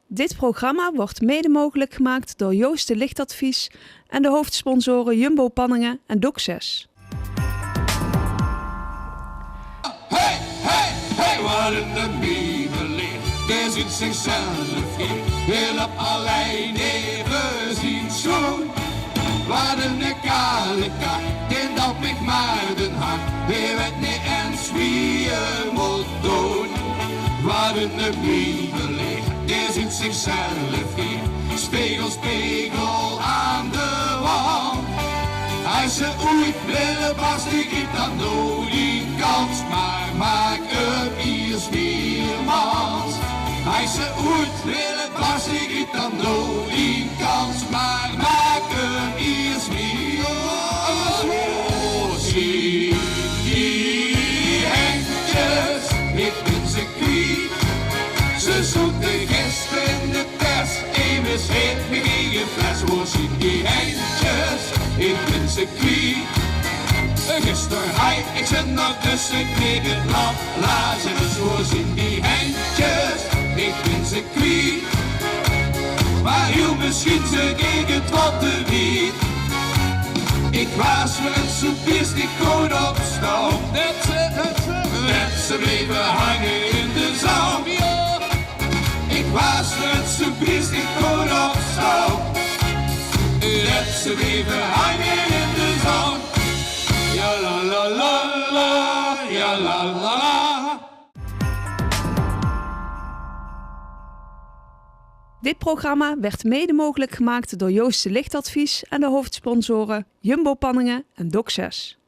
Dit programma wordt mede mogelijk gemaakt door Joost de Lichtadvies en de hoofdsponsoren Jumbo Panningen en Doc6. Hey, hey, hey, wat een biebeling, der zit zichzelf in, heel op alleen even zien schoon. Wat een kale kak, die dat ik maar den hart, die weet niet eens wie je moet doen. Wat een biebeling, der zit zichzelf in, spiegel, spiegel aan de wand. Als ze ooit willen past, ik heb dan nooit die kans, maar maak hem eerst weermans. Als ze ooit willen past, ik heb dan nooit die kans, maar maak hem eerst weermans. Oh, zie die Henkjes, ik ben ze kwijt. Ze zoeken gisteren in de pers, even schreef me geen fles. Oh, zie die Henkjes, ik ben ze kwijt. Gisteren hij, ik zit nog tussen, ik kreeg het land. Lazarus, hoe zien die Henkjes, ik ben ze kwijt. Maar heel misschien ze gegen het wat te wiet. Ik was met zo'n beest, ik kon opstaan. Net ze bleven hangen in de zaal. Ik was met zo'n beest, ik kon opstaan. Net ze bleven hangen in de zaal. Ja la la la la, ja la la la. Dit programma werd mede mogelijk gemaakt door Joost de Lichtadvies en de hoofdsponsoren Jumbo Panningen en Doc6.